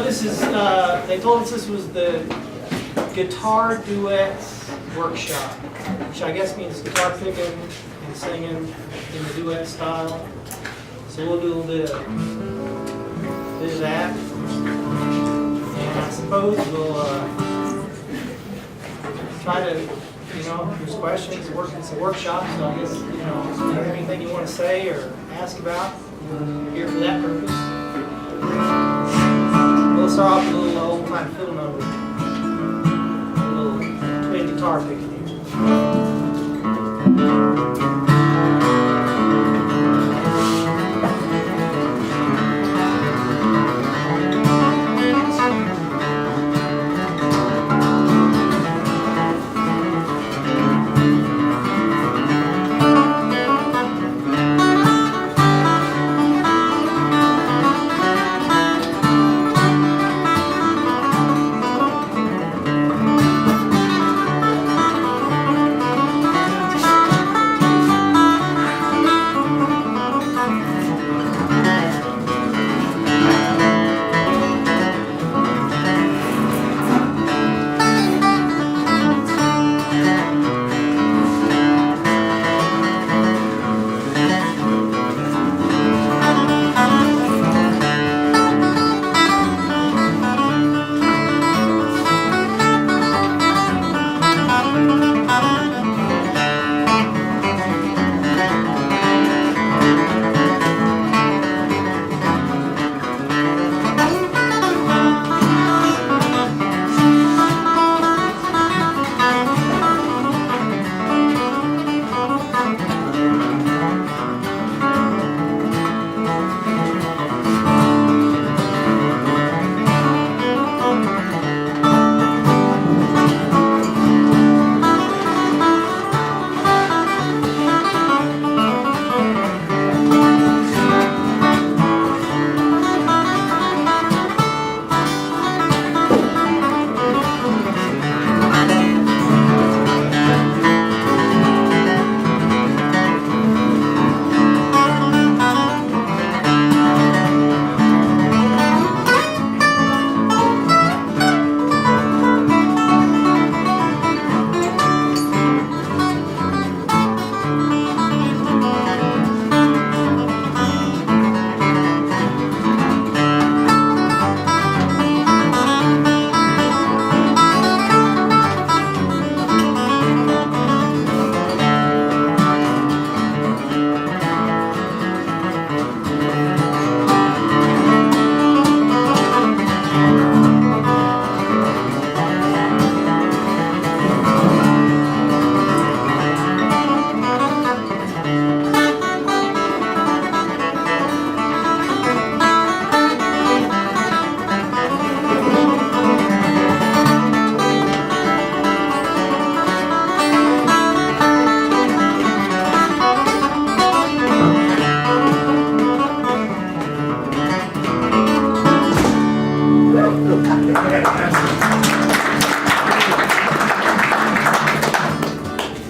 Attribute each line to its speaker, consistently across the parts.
Speaker 1: this is, they told us this was the guitar duets workshop, which I guess means guitar picking and singing in the duet style. So we'll do a little bit of that. And I suppose we'll try to, if there's questions, it's a workshop, so I guess, if you have anything you want to say or ask about, we're here for that purpose. We'll start off with a little old-time fiddle number, a little twin guitar picking here.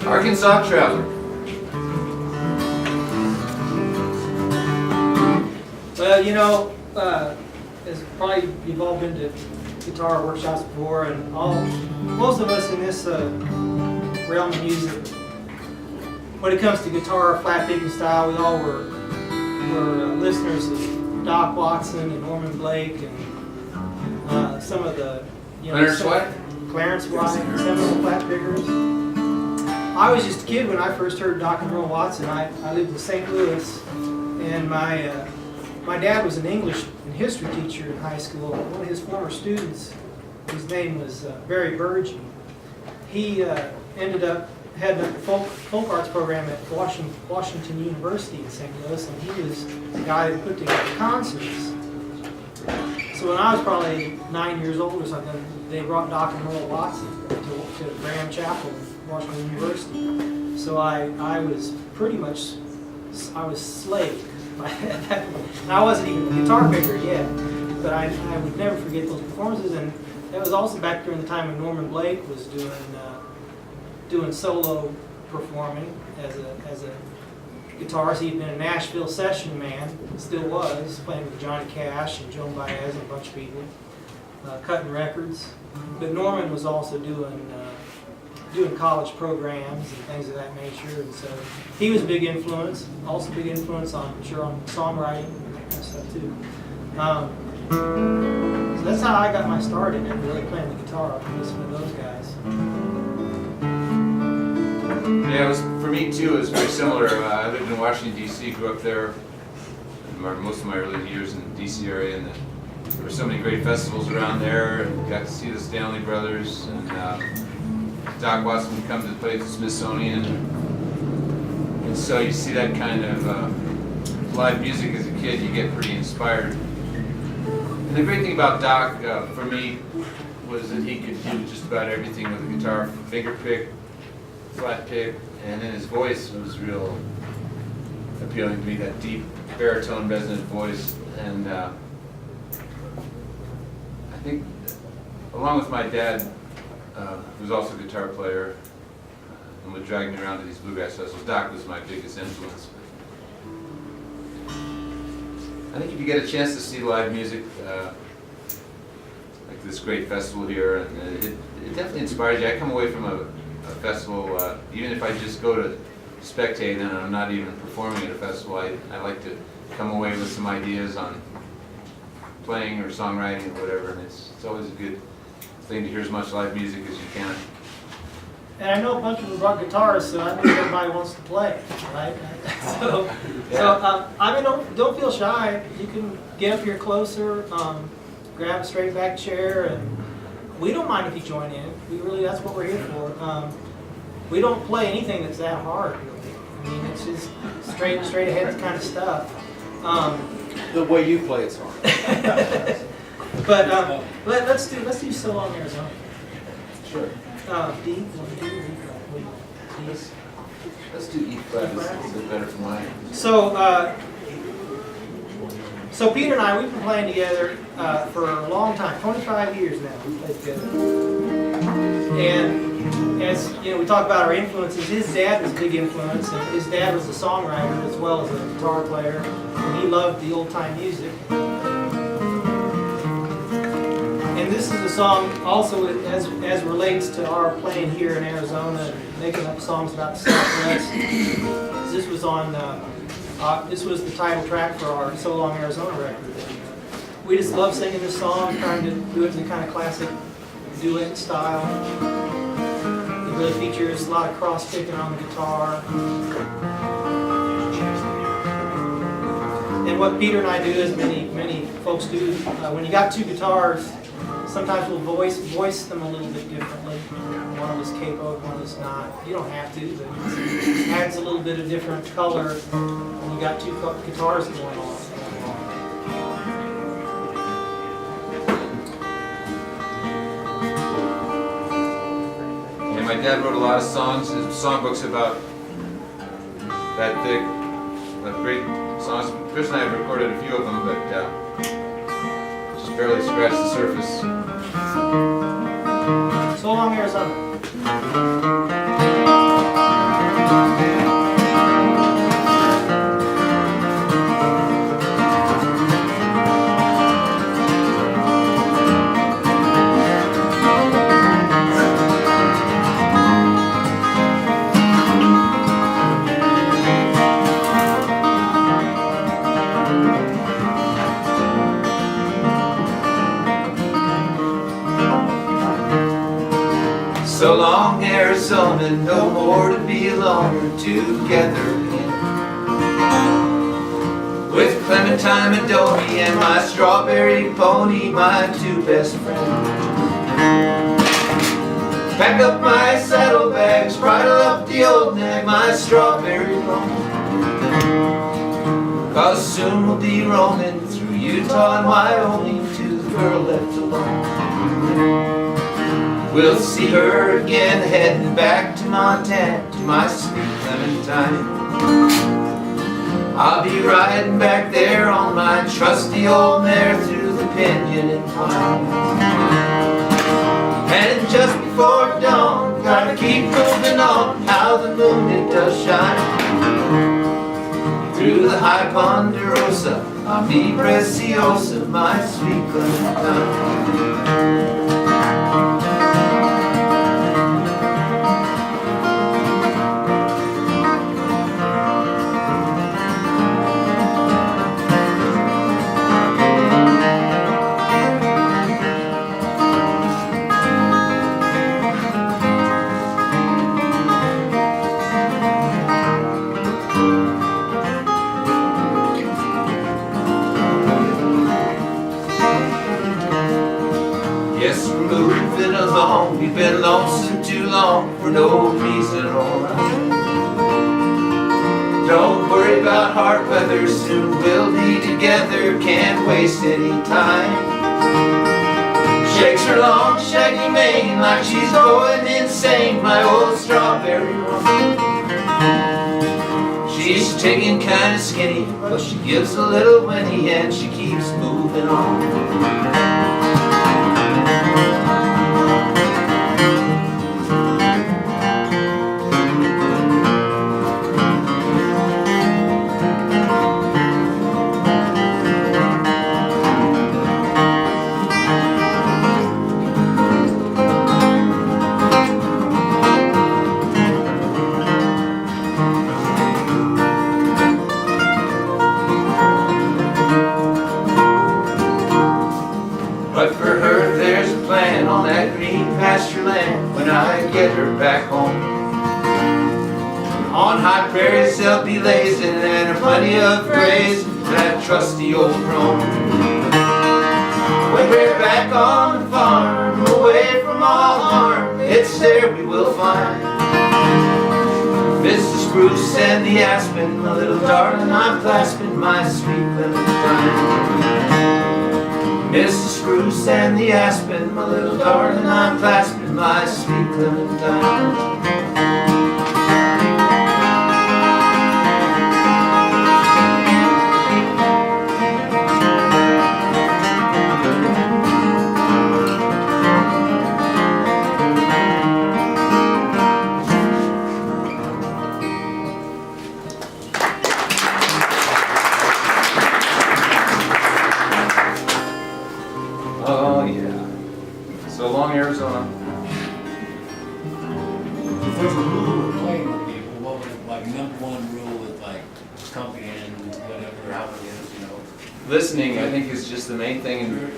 Speaker 2: Arkansas Traveler.
Speaker 1: Well, as probably you've all been to guitar workshops before, and most of us in this realm of music, when it comes to guitar flat picking style, we all were listeners of Doc Watson and Norman Blake and some of the Clarence White, some of the flat pickers. I was just a kid when I first heard Doc and Merle Watson. I lived in St. Louis, and my dad was an English and history teacher in high school. One of his former students, whose name was Barry Burgee, he ended up heading up the folk arts program at Washington University in St. Louis, and he was the guy that put together concerts. So when I was probably 9 years old or something, they brought Doc and Merle Watson to Graham Chapel, Washington University. So I was slaved. I wasn't even a guitar picker yet, but I would never forget those performances. And that was also back during the time when Norman Blake was doing solo performing as a guitarist. He'd been a Nashville session man, still was, playing with Johnny Cash and Joan Baez and a bunch of people. cutting records. But Norman was also doing college programs and things of that nature, and so he was a big influence. Also, big influence on songwriting and that kind of stuff too. So that's how I got my start in it, really playing the guitar, listening to those guys.
Speaker 2: Yeah, it was, for me too, it was very similar. I lived in Washington, D.C., grew up there most of my early years in the D.C. area, and there were so many great festivals around there, and got to see the Stanley Brothers, and Doc Watson would come to play at the Smithsonian, and so you see that kind of live music as a kid, you get pretty inspired. And the great thing about Doc, for me, was that he could do just about everything with a guitar, finger pick, flat pick, and then his voice was real appealing to me, that deep baritone resonant voice. And I think, along with my dad, who was also a guitar player and would drag me around to these bluegrass festivals, Doc was my biggest influence. I think if you get a chance to see live music, like this great festival here, and it definitely inspires you. I come away from a festival, even if I just go to spectate and I'm not even performing at a festival, I like to come away with some ideas on playing or songwriting or whatever, and it's always a good thing to hear as much live music as you can.
Speaker 1: And I know a bunch of them brought guitars, so I think everybody wants to play, right? So I mean, don't feel shy. You can get up here closer, grab a straight back chair, and we don't mind if you join in. We really, that's what we're here for. We don't play anything that's that hard, really. I mean, it's just straight ahead kind of stuff.
Speaker 3: The way you play it's hard.
Speaker 1: But let's do So Long Arizona.
Speaker 2: Sure.
Speaker 1: D, one, two,
Speaker 2: Let's do E flat. It's a bit better for mine.
Speaker 1: So Peter and I, we've been playing together for a long time, 25 years now. We've played together. And as you know, we talk about our influences. His dad was a big influence, and his dad was a songwriter as well as a guitar player. And he loved the old time music. And this is a song also as relates to our playing here in Arizona and making up songs about the Southwest. This was on. This was the title track for our So Long Arizona record. We just love singing this song, trying to do it in the kind of classic duet style. It really features a lot of cross picking on the guitar. And what Peter and I do, as many folks do, when you got two guitars, sometimes we'll voice them a little bit differently. One of us capo, one of us not. You don't have to, but it adds a little bit of different color when you got two guitars going on.
Speaker 2: Yeah, my dad wrote a lot of songs. His songbooks about that thick, great songs. Chris and I have recorded a few of them, but just barely scratched the surface.
Speaker 1: So Long Arizona.
Speaker 2: So long, Arizona, no more to be alone. We're together again. With Clementine Madoni and my strawberry pony, my two best friends. Pack up my saddlebags, bridle up the old nag, my strawberry pony. 'Cause soon we'll be roaming through Utah and Wyoming to the girl left alone. We'll see her again, heading back to Montana, to my sweet Clementine. I'll be riding back there on my trusty old mare through the pinyon and pine. And just before dawn, gotta keep moving on, how the moon it does shine. Through the high Ponderosa, Mi preciosa, my sweet Clementine. Yes, we're moving along. We've been lonesome too long for no reason, alright. Don't worry about hard weather, soon we'll be together. Can't waste any time. Shakes her long, shaggy mane like she's going insane. My old strawberry woman. She's taking kinda skinny, but she gives a little whinny and she keeps moving on. But for her there's a plan on that green pasture land when I get her back home. On high prairies there'll be lazing and plenty of graze for that trusty old roan. When we're back on the farm, away from all harm, it's there we will find Mr. Spruce and the aspen, my little darling, I'm clasping my sweet Clementine. Mr. Spruce and the aspen, my little darling, I'm clasping my sweet Clementine. Oh yeah. So long, Arizona.
Speaker 4: If there's a rule of playing with people, what would, like, #1 rule with, like, company and whatever, how it is, you know?
Speaker 2: Listening, I think, is just the main thing. And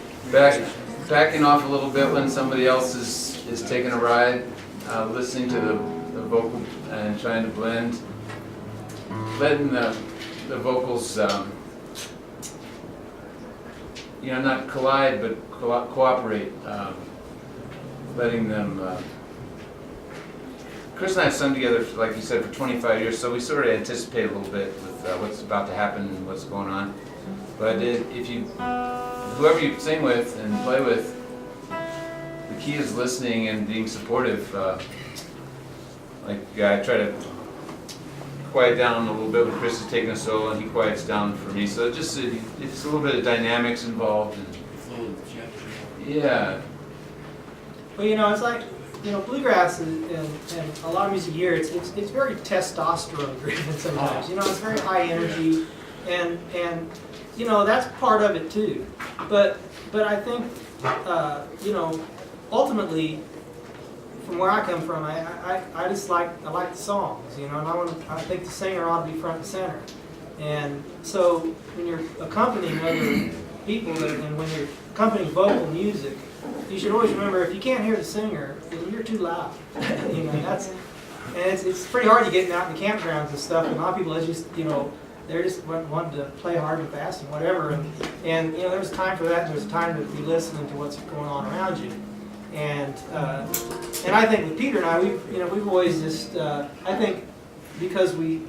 Speaker 2: backing off a little bit when somebody else is taking a ride, listening to the vocal and trying to blend, letting the vocals, you know, not collide, but cooperate, letting them. Chris and I have sung together, like you said, for 25 years, so we sort of anticipate a little bit with what's about to happen and what's going on. But if you, whoever you sing with and play with, the key is listening and being supportive. Like I try to quiet down a little bit when Chris is taking a solo, and he quiets down for me. So it's a little bit of dynamics involved. And,
Speaker 4: Fluid,
Speaker 2: yeah.
Speaker 1: Well, you know, it's like, you know, bluegrass and a lot of music here, it's very testosterone driven sometimes. You know, it's very high energy, and you know, that's part of it too. But I think, you know, ultimately, from where I come from, I just like the songs, you know, and I think the singer ought to be front and center. And so when you're accompanying other people and when you're accompanying vocal music, you should always remember, if you can't hear the singer, then you're too loud. You know, it's pretty hard to get out in the campgrounds and stuff. And a lot of people, they just, you know, they're just wanting to play hard and fast and whatever. And you know, there's time for that. And there's time to be listening to what's going on around you. And I think with Peter and I, we've always just, I think because we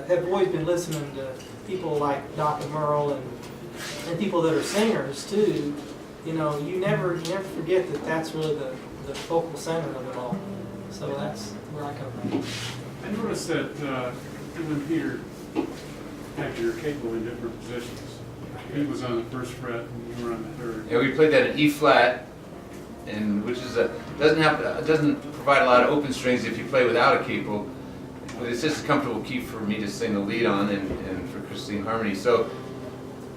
Speaker 1: have always been listening to people like Dr. Merle and people that are singers too. You know, you never forget that that's really the focal center of it all. So that's where I come from.
Speaker 5: I noticed that you and Peter had your capo in different positions. He was on the first fret and you were on the third.
Speaker 2: Yeah, we played that in E flat, and which is doesn't provide a lot of open strings if you play without a capo. But it's just a comfortable key for me to sing the lead on and for Chris to sing harmony. So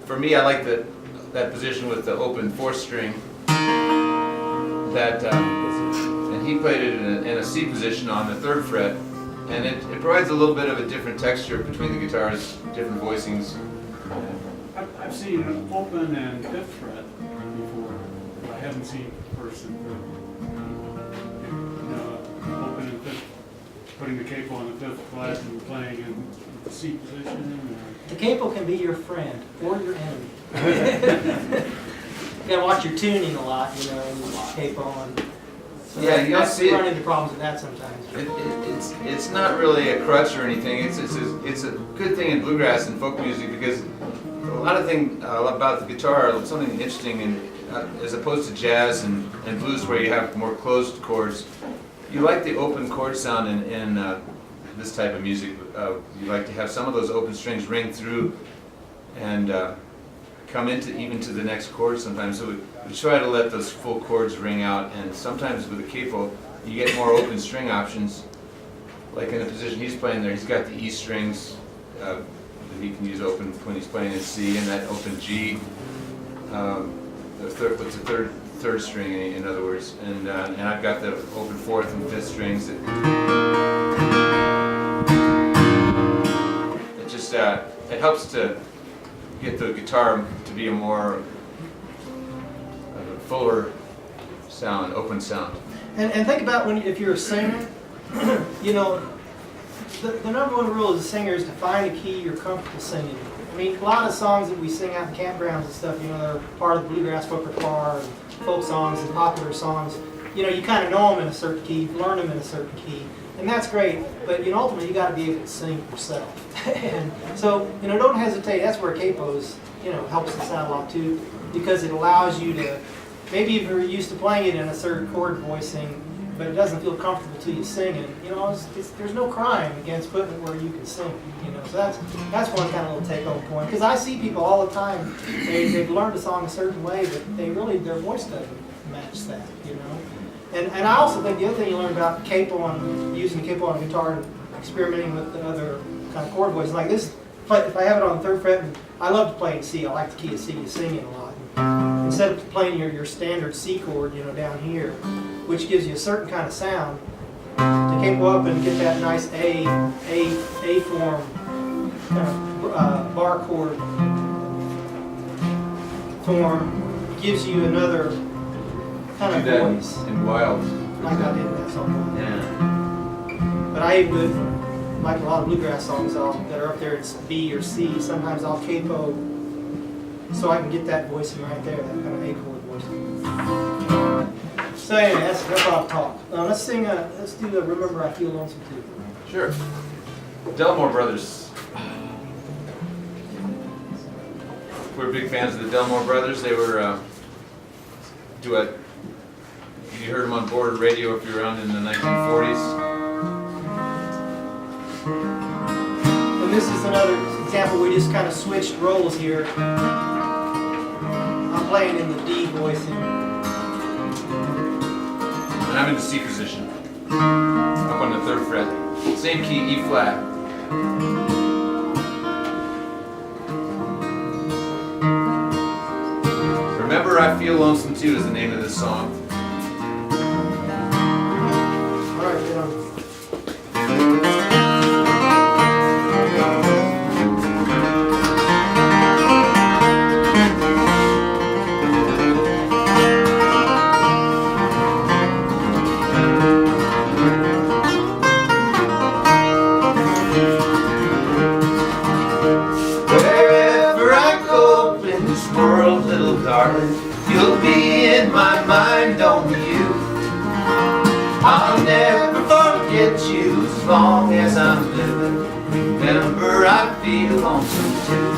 Speaker 2: for me, I like that position with the open fourth string. And he played it in a C position on the 3rd fret, and it provides a little bit of a different texture between the guitars, different voicings.
Speaker 5: I've seen an open and 5th fret before, but I haven't seen first and third. Open and 5th, putting the capo on the 5th fret and playing in the C position.
Speaker 1: The capo can be your friend or your enemy. You gotta watch your tuning a lot, you know, and capo on. So
Speaker 2: Yeah, you'll
Speaker 1: that's
Speaker 2: see it.
Speaker 1: run into problems with that sometimes.
Speaker 2: It's not really a crutch or anything. It's a good thing in bluegrass and folk music because a lot of things about the guitar are something interesting, and as opposed to jazz and blues where you have more closed chords, you like the open chord sound in this type of music. You like to have some of those open strings ring through and come into even to the next chord sometimes. So we try to let those full chords ring out, and sometimes with a capo you get more open string options. Like in the position he's playing there, he's got the E strings that he can use open when he's playing in C, and that open G. What's the third string in other words, and I've got the open 4th and 5th strings. It just it helps to get the guitar to be a more fuller sound, open sound.
Speaker 1: And think about if you're a singer, you know, the number one rule as a singer is to find a key you're comfortable singing. I mean, a lot of songs that we sing out in campgrounds and stuff, you know, they're part of the bluegrass folk repertoire and folk songs and popular songs. You know, you kind of know them in a certain key, learn them in a certain key, and that's great. But you know, ultimately, you got to be able to sing yourself. And so, you know, don't hesitate. That's where capos, you know, helps us out a lot too, because it allows you to, maybe if you're used to playing it in a certain chord voicing, but it doesn't feel comfortable till you sing it. You know, there's no crime against putting it where you can sing. You know, so that's one kind of little take-home point. Because I see people all the time, they've learned a song a certain way, but their voice doesn't match that. You know, and I also think the other thing you learn about capo using the capo on a guitar and experimenting with the other kind of chord voices like this. If I have it on the 3rd fret, and I love to play in C. I like the key of C. You sing it a lot. And instead of playing your standard C chord, you know, down here, which gives you a certain kind of sound, to capo up and get that nice A form kind of bar chord form, gives you another kind of
Speaker 2: Do that
Speaker 1: voice.
Speaker 2: in Wild.
Speaker 1: Like I did in that song.
Speaker 2: Yeah.
Speaker 1: But I even like a lot of bluegrass songs that are up there, it's B or C. Sometimes I'll capo so I can get that voicing right there, that kind of A chord voicing. So anyway, that's all I'll talk. Let's do Remember I Feel Lonesome Too.
Speaker 2: Sure. Delmore Brothers. We're big fans of the Delmore Brothers. They were duet. You heard them on board radio if you're around in the 1940s.
Speaker 1: And this is another example. We just kind of switched roles here. I'm playing in the D voicing.
Speaker 2: And I'm in the C position, up on the 3rd fret. Same key, E flat. Remember I Feel Lonesome Too is the name of this song.
Speaker 1: All right, get on.
Speaker 2: You'll be in my mind, don't you? I'll never forget you as long as I'm living. Remember, I feel lonesome too.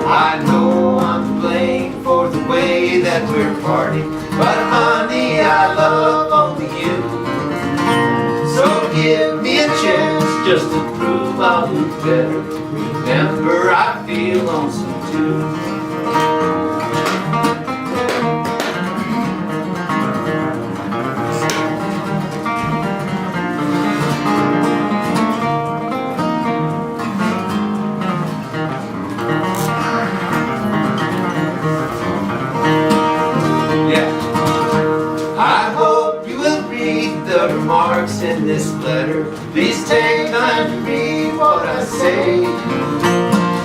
Speaker 2: I know I'm to blame for the way that we're parting, but honey, I love only you. So give me a chance just to prove I'll do better. Remember, I feel lonesome too. I say.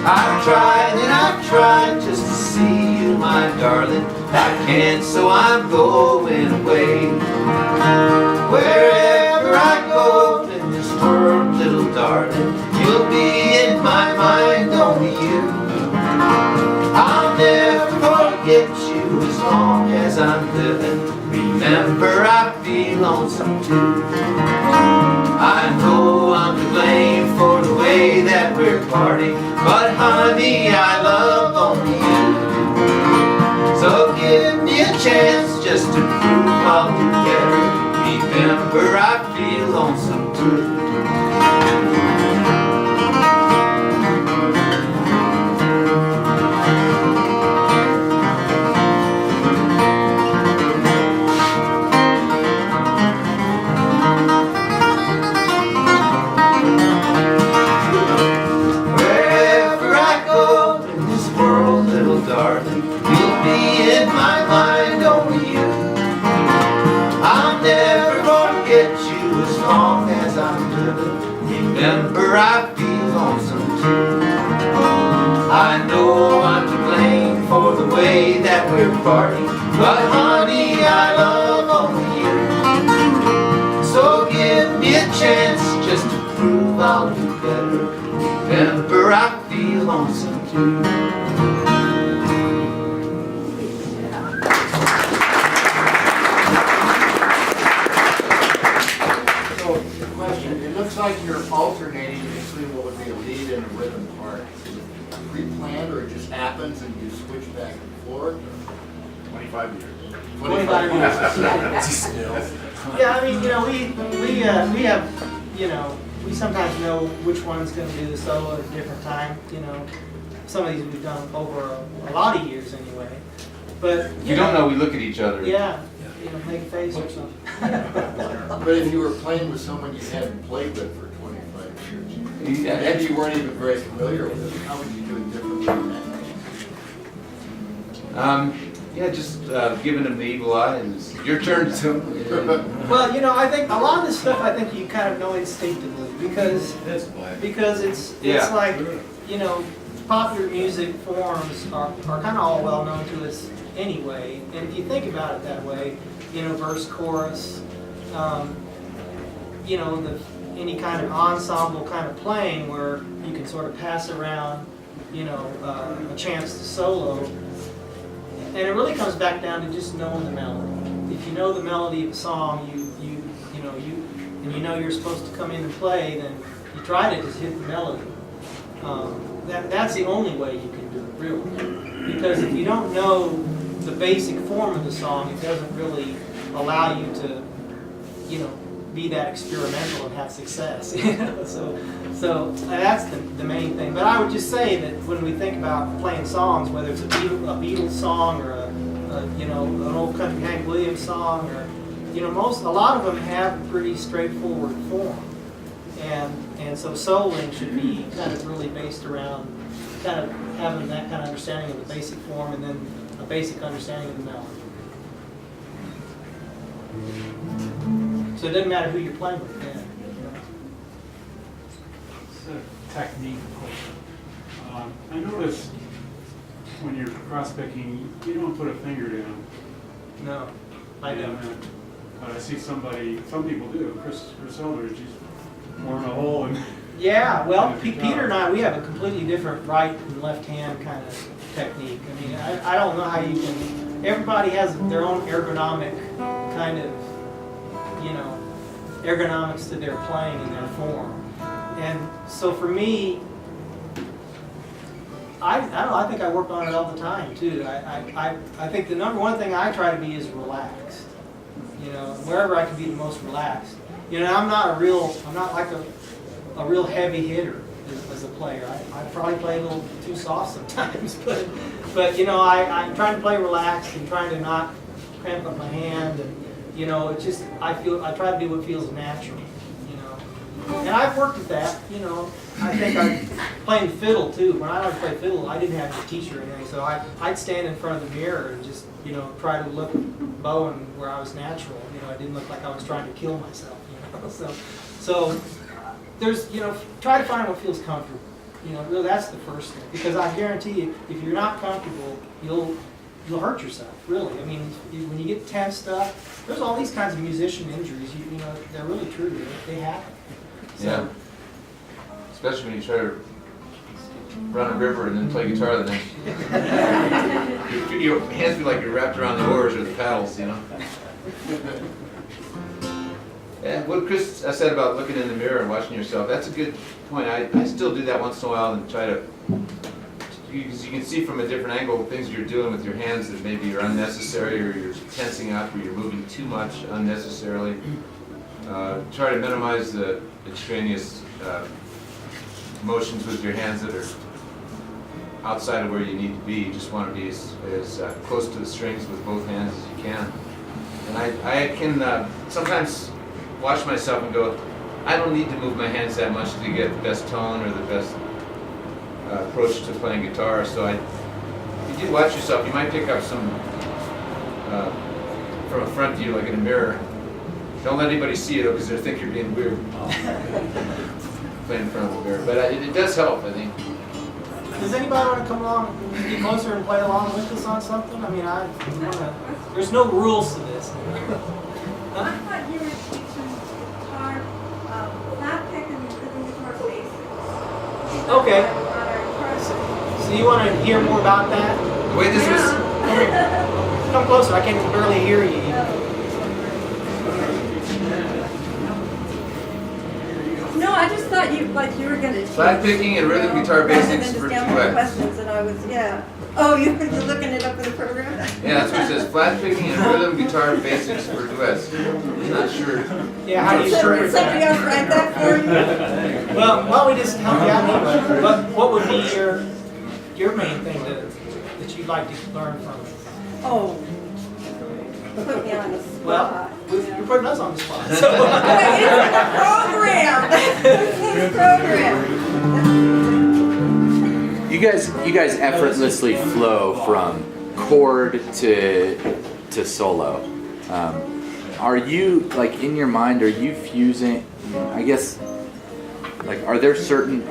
Speaker 2: I've tried and I've tried just to see you, my darling. I can't, so I'm going away. Wherever I go in this world, little darling, you'll be in my mind, only you. I'll never forget you as long as I'm living. Remember, I feel lonesome too. I know I'm to blame for the way that we're parting, but honey, I love only you. So give me a chance just to prove I'll do better. Remember, I feel lonesome too. Darling, you'll be in my mind, only you. I'll never forget you as long as I'm living. Remember, I feel lonesome too. I know I'm to blame for the way that we're parting, but honey, I love only you. So give me a chance just to prove I'll do better. Remember, I feel lonesome too.
Speaker 6: It looks like you're alternating between what would be a lead and a rhythm part. Is it pre-planned or it just happens and you switch back and forth?
Speaker 5: 25 years.
Speaker 1: 25 years. Yeah, I mean, we have, we sometimes know which one's going to do the solo at a different time. Some of these we've done over a lot of years anyway. But
Speaker 2: You don't know, we look at each other.
Speaker 1: Yeah, make a face or something.
Speaker 6: But if you were playing with someone you hadn't played with for 25 years,
Speaker 2: Yeah,
Speaker 6: and you weren't even very familiar with them, how would you do it differently than that?
Speaker 2: Yeah, just giving them the evil eye and it's your turn to.
Speaker 1: Well, I think a lot of this stuff, I think you kind of know instinctively because it's
Speaker 2: Yeah.
Speaker 1: like, popular music forms are kind of all well known to us anyway. And if you think about it that way, verse, chorus, any kind of ensemble kind of playing where you can sort of pass around, a chance to solo. And it really comes back down to just knowing the melody. If you know the melody of a song, and you're supposed to come in and play, then you try to just hit the melody. That's the only way you can do it, really. Because if you don't know the basic form of the song, it doesn't really allow you to, be that experimental and have success. So that's the main thing. But I would just say that when we think about playing songs, whether it's a Beatles song or an old country Hank Williams song, or a lot of them have a pretty straightforward form, and so soloing should be kind of really based around kind of having that kind of understanding of the basic form and then a basic understanding of the melody. So it doesn't matter who you're playing with. Yeah.
Speaker 5: It's a technique question. I noticed when you're cross-picking, you don't put a finger down.
Speaker 1: No, I don't.
Speaker 5: But I see some people do. Chris Eldridge, he's boring a hole and.
Speaker 1: Yeah, well, Peter and I, we have a completely different right and left hand kind of technique. I mean, I don't know how you can. Everybody has their own ergonomic kind of, ergonomics to their playing and their form. And so for me, I don't know, I think I work on it all the time too. I think the number one thing I try to be is relaxed. Wherever I can be the most relaxed. I'm not like a real heavy hitter as a player. I probably play a little too soft sometimes, but I'm trying to play relaxed and trying to not cramp up my hand, and it's just I try to do what feels natural, and I've worked at that. I think playing fiddle too. When I learned to play fiddle, I didn't have a teacher or anything, so I'd stand in front of the mirror and just try to look bowing where I was natural. I didn't look like I was trying to kill myself. So there's, try to find what feels comfortable. Really that's the first thing. Because I guarantee you, if you're not comfortable, you'll hurt yourself, really. I mean, when you get tensed up, there's all these kinds of musician injuries, they're really true, they happen. So,
Speaker 2: Yeah. Especially when you try to run a river and then play guitar the next. Your hands feel like you're wrapped around the oars or the paddles, And what Chris said about looking in the mirror and watching yourself, that's a good point. I still do that once in a while and try to, because you can see from a different angle things you're doing with your hands that maybe are unnecessary, or you're tensing up, or you're moving too much unnecessarily. Try to minimize the extraneous motions with your hands that are outside of where you need to be. You just want to be as close to the strings with both hands as you can. And I can sometimes watch myself and go, I don't need to move my hands that much to get the best tone or the best approach to playing guitar. So if you do watch yourself, you might pick up some from a front view, like in a mirror. Don't let anybody see it because they think you're being weird playing in front of the mirror. But it does help, I think.
Speaker 1: Does anybody want to come along, get closer and play along with us on something? I mean, there's no rules to this.
Speaker 7: I thought you were teaching guitar, flat pick and rhythm guitar basics.
Speaker 1: Okay.
Speaker 7: On our course.
Speaker 1: So you want to hear more about that?
Speaker 2: The way this was,
Speaker 1: Come closer, I can barely hear you.
Speaker 7: No, I just thought you were going to teach.
Speaker 2: flat picking and rhythm guitar basics for
Speaker 7: Rather than just download
Speaker 2: duets.
Speaker 7: questions, and I was, Oh, you're looking it up in the program?
Speaker 2: Yeah, that's what it says. Flat picking and rhythm guitar basics for duets. I'm not sure.
Speaker 1: Yeah, how do you
Speaker 7: Did
Speaker 1: interpret
Speaker 7: somebody
Speaker 1: that?
Speaker 7: else write that for you?
Speaker 1: Well, why don't we just help you out anyway? What would be your main thing that you'd like to learn from it?
Speaker 7: Oh, put me on the
Speaker 1: Well,
Speaker 7: spot.
Speaker 1: you're putting us on the spot.
Speaker 7: It's
Speaker 1: So.
Speaker 7: in the program. It's in the program.
Speaker 8: You guys effortlessly flow from chord to solo. Are you, like, in your mind, are you fusing, I guess, like, are there certain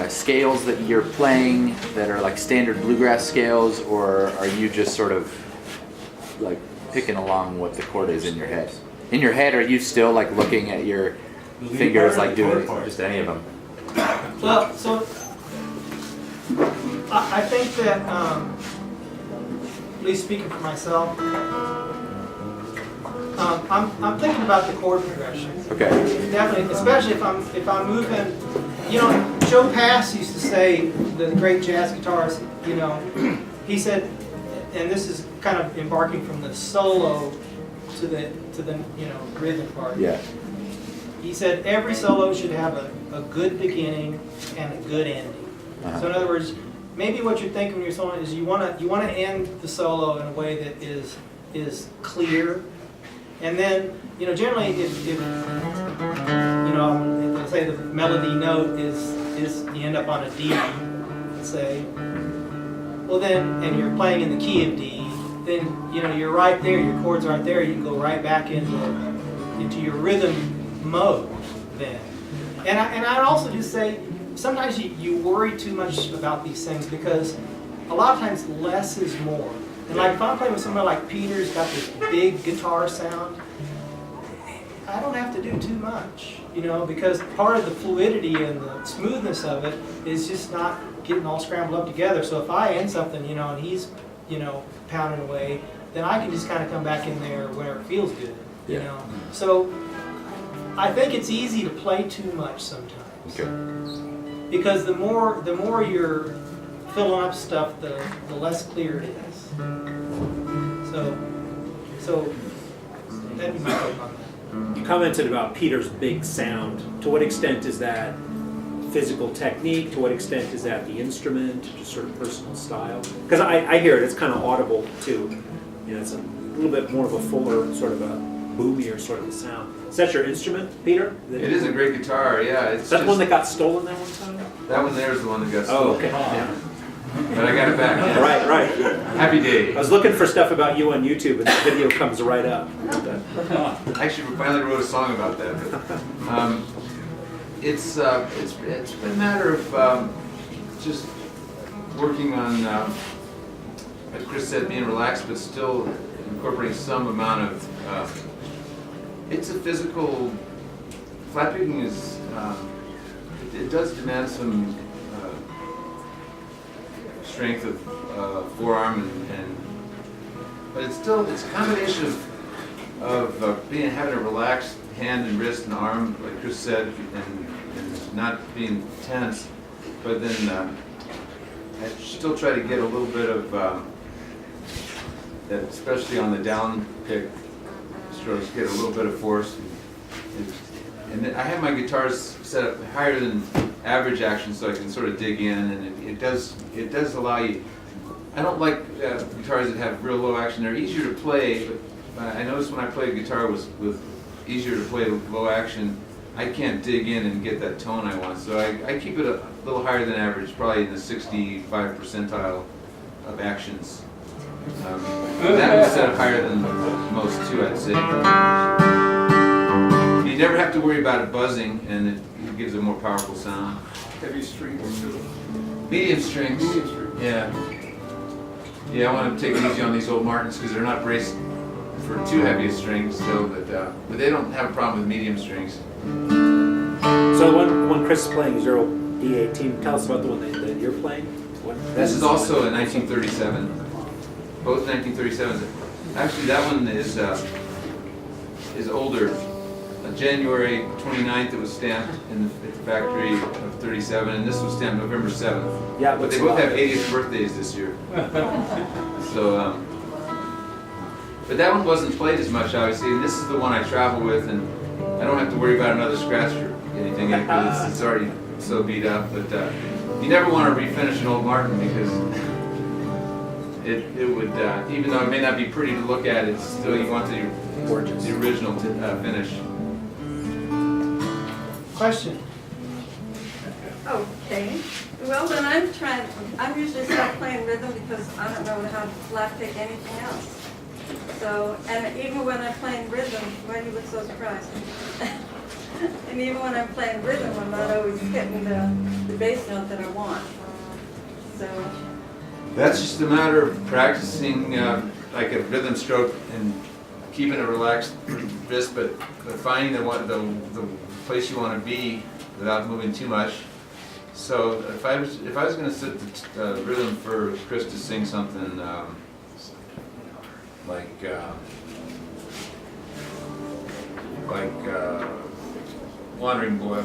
Speaker 8: scales that you're playing that are like standard bluegrass scales, or are you just sort of like picking along what the chord is in your head? In your head, are you still like looking at your fingers, like doing just any of them?
Speaker 1: Well, so I think that, at least speaking for myself, I'm thinking about the chord progression.
Speaker 8: Okay.
Speaker 1: Definitely, especially if I'm moving. Joe Pass used to say, the great jazz guitarist. He said, and this is kind of embarking from the solo to the rhythm part.
Speaker 8: Yeah.
Speaker 1: He said every solo should have a good beginning and a good ending.
Speaker 8: Uh-huh.
Speaker 1: So in other words, maybe what you're thinking when you're soloing is you want to end the solo in a way that is clear, and then generally if let's say the melody note is you end up on a D, let's say, well then, and you're playing in the key of D, then you're right there, your chords right there, you can go right back into your rhythm mode then. And I'd also just say, sometimes you worry too much about these things because a lot of times less is more. And like if I'm playing with somebody like Peter who's got this big guitar sound, I don't have to do too much, because part of the fluidity and the smoothness of it is just not getting all scrambled up together. So if I end something, and he's, pounding away, then I can just kind of come back in there where it feels good, So I think it's easy to play too much sometimes.
Speaker 8: Okay.
Speaker 1: Because the more you're filling up stuff, the less clear it is. So that'd be my take on that.
Speaker 9: You commented about Peter's big sound. To what extent is that physical technique? To what extent is that the instrument? Just sort of personal style? Because I hear it. It's kind of audible too. It's a little bit more of a fuller, sort of a boomier sort of a sound. Is that your instrument, Peter?
Speaker 2: It is a great guitar, yeah. It's
Speaker 9: Is that the
Speaker 2: just,
Speaker 9: one that got stolen that one time?
Speaker 2: that one there is the one that got
Speaker 9: Oh,
Speaker 2: stolen.
Speaker 9: okay. Yeah.
Speaker 2: But I got it back.
Speaker 9: Right.
Speaker 2: Happy day.
Speaker 9: I was looking for stuff about you on YouTube, and the video comes right up.
Speaker 2: Actually, we finally wrote a song about that. But, it's been a matter of just working on, as Chris said, being relaxed, but still incorporating some amount of. It's a physical. Flat picking is. It does demand some strength of forearm but it's a combination of having a relaxed hand and wrist and arm, like Chris said, and not being tense, but then I still try to get a little bit of that, especially on the down pick strokes, get a little bit of force. And then I have my guitars set up higher than average action, so I can sort of dig in, and it does allow you. I don't like guitars that have real low action. They're easier to play, but I noticed when I play a guitar with easier to play low action, I can't dig in and get that tone I want. So I keep it a little higher than average, probably in the 65 percentile of actions. That was set up higher than most too, I'd say. You never have to worry about it buzzing, and it gives a more powerful sound.
Speaker 5: Heavy strings too.
Speaker 2: Medium strings.
Speaker 5: Medium strings.
Speaker 2: Yeah. Yeah, I want to take it easy on these old Martins because they're not braced for too heavy a string still, but they don't have a problem with medium strings.
Speaker 9: So the one Chris is playing is your old D18. Tell us about the one that you're playing.
Speaker 2: This is also a 1937. Both 1937s. Actually, that one is older. January 29th, it was stamped at the factory of 37, and this was stamped November 7th.
Speaker 9: Yeah,
Speaker 2: but they both have 80th birthdays this year. So, but that one wasn't played as much, obviously, and this is the one I travel with, and I don't have to worry about another scratch or anything because it's already so beat up. But you never want to refinish an old Martin because it would, even though it may not be pretty to look at, it's still you want the original finish.
Speaker 1: Question?
Speaker 7: Okay, well then I'm usually stuck playing rhythm because I don't know how to flat pick anything else. So, and even when I'm playing rhythm, why do you look so surprised? And even when I'm playing rhythm, I'm not always hitting the bass note that I want. So.
Speaker 2: That's just a matter of practicing like a rhythm stroke and keeping a relaxed wrist, but finding the place you want to be without moving too much. So if I was going to set the rhythm for Chris to sing something like Wandering Boy,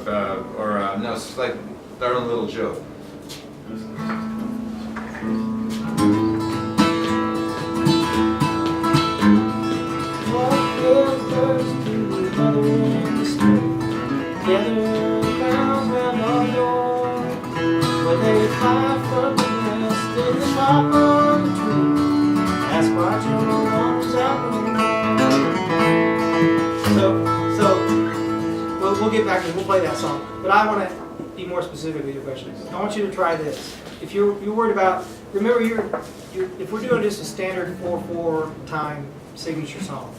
Speaker 2: or no, it's like Darling Little Joe.
Speaker 1: We'll get back to it. We'll play that song. But I want to be more specific with your questions. I want you to try this. If you're worried about, remember if we're doing just a standard 4/4 time signature song,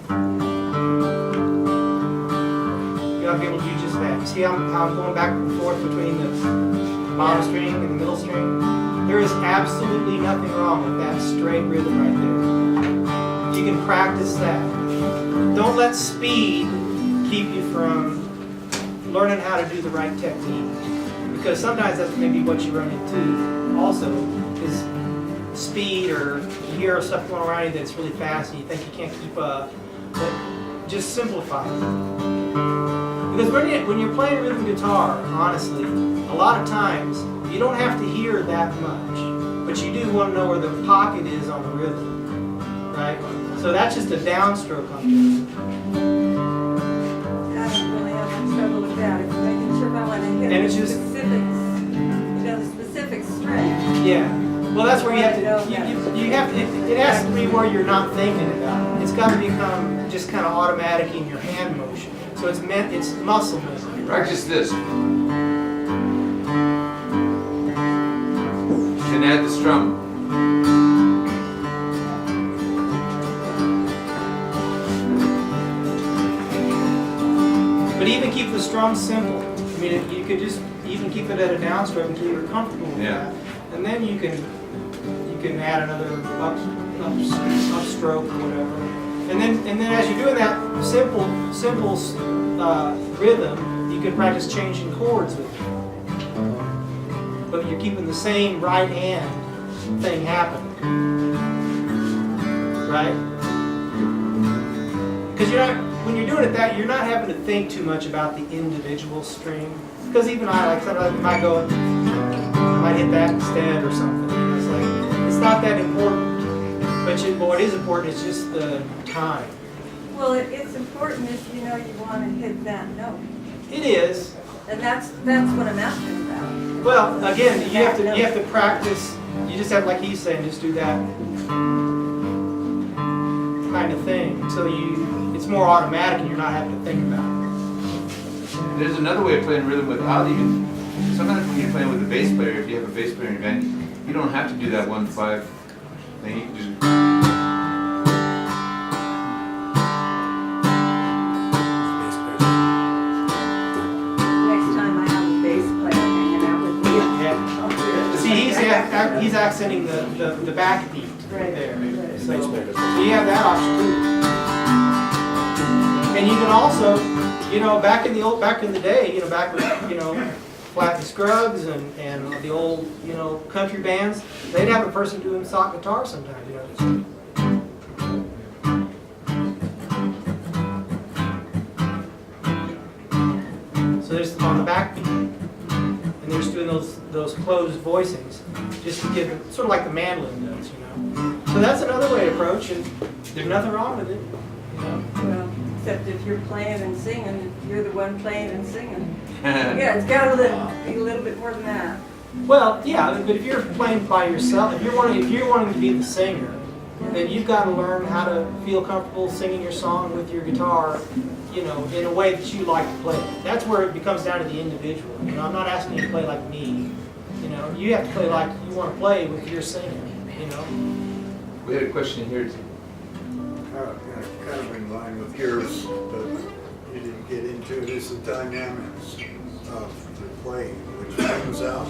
Speaker 1: you ought to be able to do just that. See how I'm going back and forth between the bottom string and the middle string? There is absolutely nothing wrong with that straight rhythm right there. You can practice that. Don't let speed keep you from learning how to do the right technique. Because sometimes that's maybe what you run into also is speed, or you hear stuff going around you that's really fast and you think you can't keep up. But just simplify it. Because when you're playing rhythm guitar, honestly, a lot of times you don't have to hear that much, but you do want to know where the pocket is on the rhythm, right? So that's just a downstroke on the
Speaker 7: I don't really have much trouble with that. It's making sure I want to hit
Speaker 1: And it's
Speaker 7: the
Speaker 1: just-
Speaker 7: specifics, the specific string.
Speaker 1: Yeah. Well, that's where you have to. You have to. It has to be where you're not thinking about it. It's got to become just kind of automatic in your hand motion. So it's muscle memory.
Speaker 2: Practice this. You can add the strum.
Speaker 1: But even keep the strum simple. I mean, you could just even keep it at a downstroke until you're comfortable with
Speaker 2: Yeah.
Speaker 1: that. And then you can add another upstroke or whatever. And then as you're doing that simple rhythm, you can practice changing chords with it. But you're keeping the same right hand thing happening. Right? Because when you're doing it that, you're not having to think too much about the individual string. Because even like sometimes I might go, I might hit that instead or something. It's like, it's not that important. But what is important is just the time.
Speaker 7: Well, it's important if you know you want to hit that note.
Speaker 1: It is.
Speaker 7: And that's what I'm asking about.
Speaker 1: Well, again, you have to practice. You just have, like he's saying, just do that kind of thing. So it's more automatic and you're not having to think about it.
Speaker 2: There's another way of playing rhythm without even, sometimes when you're playing with a bass player, if you have a bass player in your band, you don't have to do that 1-5 thing. You can just.
Speaker 7: Next time I have a bass player hanging out with me.
Speaker 1: Yeah. See, he's accenting the backbeat
Speaker 7: Right,
Speaker 1: there.
Speaker 7: right.
Speaker 1: So you have that option too. And you can also, back in the day, back with, Flat and Scruggs and the old, country bands, they'd have a person doing sock guitar sometimes, So there's on the backbeat, and they're just doing those closed voicings, just to give it, sort of like the mandolin does, So that's another way to approach, and there's nothing wrong with it.
Speaker 7: Well, except if you're playing and singing, you're the one playing and singing. Yeah, it's got to be a little bit more than that.
Speaker 1: Well, yeah, but if you're playing by yourself, if you're wanting to be the singer, then you've got to learn how to feel comfortable singing your song with your guitar, in a way that you like to play it. That's where it becomes down to the individual. I'm not asking you to play like me. You have to play like you want to play with your singing.
Speaker 2: We had a question here too.
Speaker 10: Kind of in line with yours, but you didn't get into it, is the dynamics of the playing, which brings out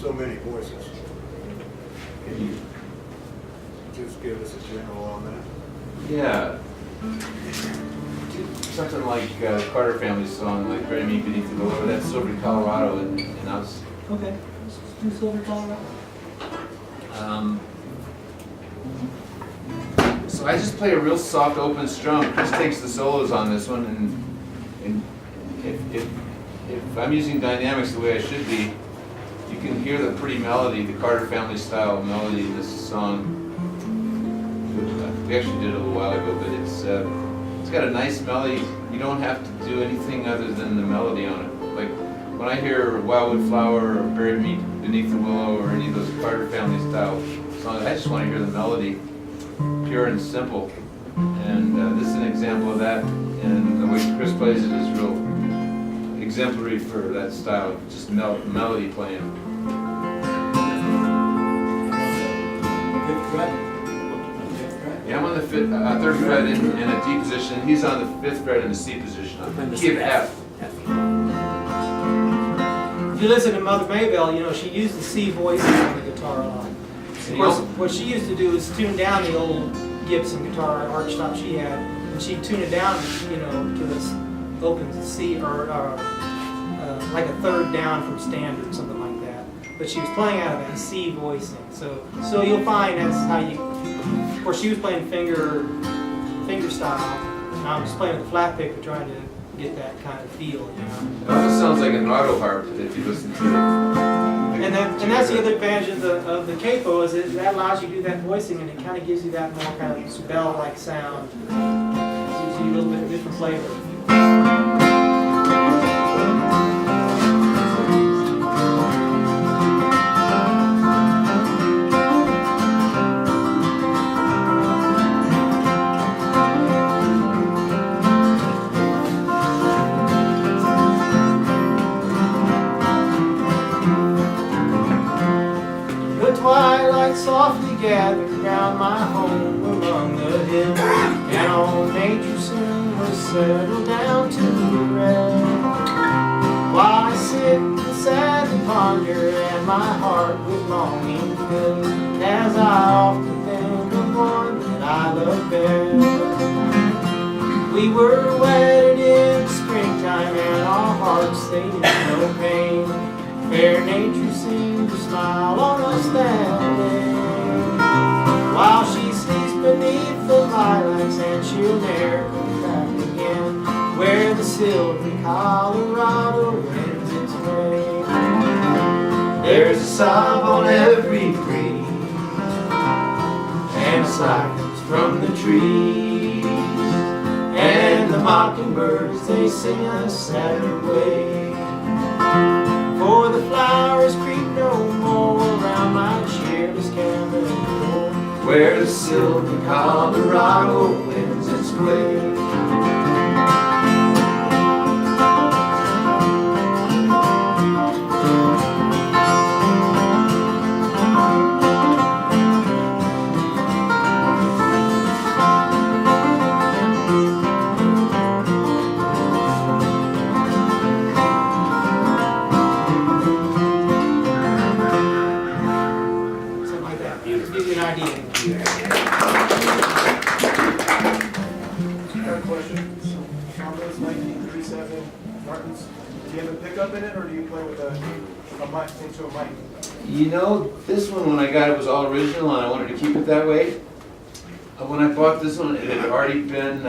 Speaker 10: so many voices. Can you just give us a general on that?
Speaker 2: Yeah. Something like Carter Family's song, like Bury Me Beneath the Willow, that's Silver, Colorado, and I was.
Speaker 1: Okay. Do Silver, Colorado.
Speaker 2: So I just play a real soft open strum. Chris takes the solos on this one, and if I'm using dynamics the way I should be, you can hear the pretty melody, the Carter Family style melody in this song. We actually did it a little while ago, but it's got a nice melody. You don't have to do anything other than the melody on it. Like when I hear Wildwood Flower or Bury Me Beneath the Willow or any of those Carter Family style songs, I just want to hear the melody, pure and simple. And this is an example of that. And the way Chris plays it is real exemplary for that style of just melody playing.
Speaker 4: Fifth fret?
Speaker 2: Yeah, I'm on the third fret in a D position. He's on the fifth fret in the C position. I'm key of F.
Speaker 1: If you listen to Mother Maybelle, she used the C voices on the guitar a lot. Of course, what she used to do is tune down the old Gibson guitar archtop she had, and she'd tune it down, to this open C or like a third down from standard, something like that. But she was playing out of that C voicing, so you'll find that's how you. Of course, she was playing finger style, and I was playing with the flat pick, but trying to get that kind of feel,
Speaker 2: It almost sounds like an auto harp if you listen to it.
Speaker 1: And that's the other advantage of the capo is that allows you to do that voicing, and it kind of gives you that more kind of bell-like sound. It gives you a little bit of different flavor. Twilight softly gathered round my home among the hills, and old nature soon was settled down to rest. While I sit and sadly ponder, and my heart with longing fills, as I often think of one that I love best. We were wedded in springtime, and our hearts they knew no pain. Fair nature seemed to smile on us that day. While she sleeps beneath the lilacs, and she'll never come back again, where the silvery Colorado winds its way. There's a sob on every breeze, and a sigh comes from the trees, and the mockingbirds they sing a sad way. For the flowers creep no more around my cheerless cabin door, where the silver Colorado winds its way.
Speaker 3: Do you have a pickup in it, or do you play with a mic into a mic?
Speaker 2: You know, this one, when I got it, was all original, and I wanted to keep it that way. When I bought this one, it had already been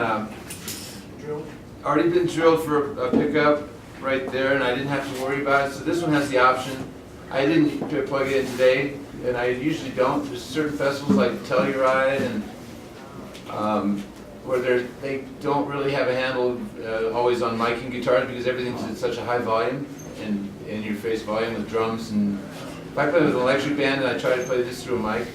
Speaker 2: drilled for a pickup right there, and I didn't have to worry about it. So this one has the option. I didn't plug it in today, and I usually don't. There's certain festivals like Telluride and where they don't really have a handle always on miking guitars because everything's at such a high volume and in-your-face volume with drums. And if I play with an electric band and I try to play this through a mic,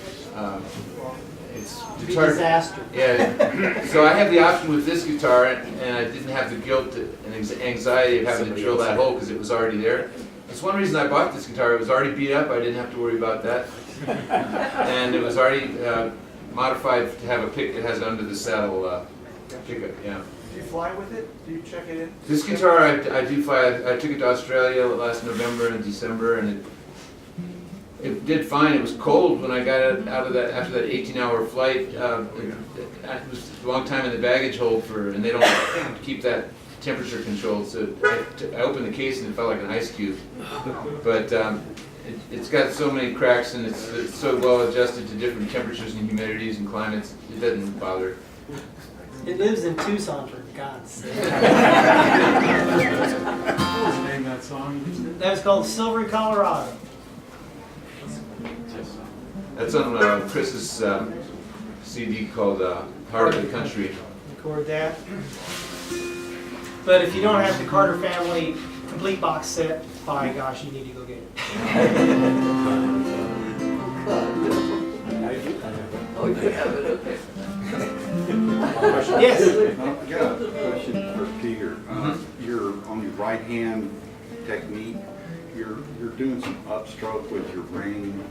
Speaker 2: it's hard.
Speaker 1: Disaster.
Speaker 2: Yeah. So I have the option with this guitar, and I didn't have the guilt and anxiety of having to drill that hole because it was already there. That's one reason I bought this guitar. It was already beat up. I didn't have to worry about that, and it was already modified to have a pick. It has under the saddle pickup. Yeah.
Speaker 3: Do you fly with it? Do you check it in?
Speaker 2: This guitar, I do fly. I took it to Australia last November and December, and it did fine. It was cold when I got it out of that after that 18-hour flight. It was a long time in the baggage hold and they don't keep that temperature controlled. So I opened the case and it felt like an ice cube. But it's got so many cracks and it's so well adjusted to different temperatures and humidities and climates. It doesn't bother.
Speaker 1: It lives in Tucson, for God's sake.
Speaker 5: What was the name of that song?
Speaker 1: That was called Silvery Colorado.
Speaker 2: That's on Chris's CD called Heart of the Country.
Speaker 1: Record that. But if you don't have the Carter Family complete box set, by gosh, you need to go get it.
Speaker 6: Oh, you have it, okay.
Speaker 1: Yes.
Speaker 11: I got a question for Peter. You're on your right hand technique. You're doing some upstroke with your ring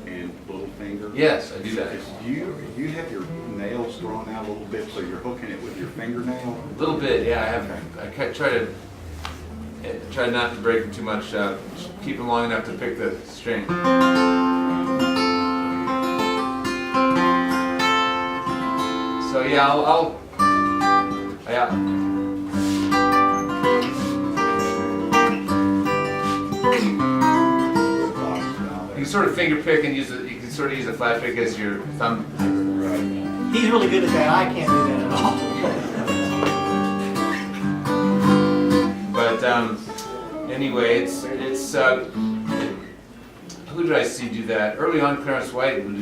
Speaker 11: and little finger.
Speaker 2: Yes, I do that.
Speaker 11: You have your nails thrown out a little bit, so you're hooking it with your fingernail.
Speaker 2: A little bit, yeah. I have. I try not to break them too much. Keep them long enough to pick the string. So yeah, yeah. You can sort of finger pick and you can sort of use a flat pick as your thumb.
Speaker 1: He's really good at that. I can't do that at all.
Speaker 2: But anyway, it's who did I see do that? Early on, Clarence White would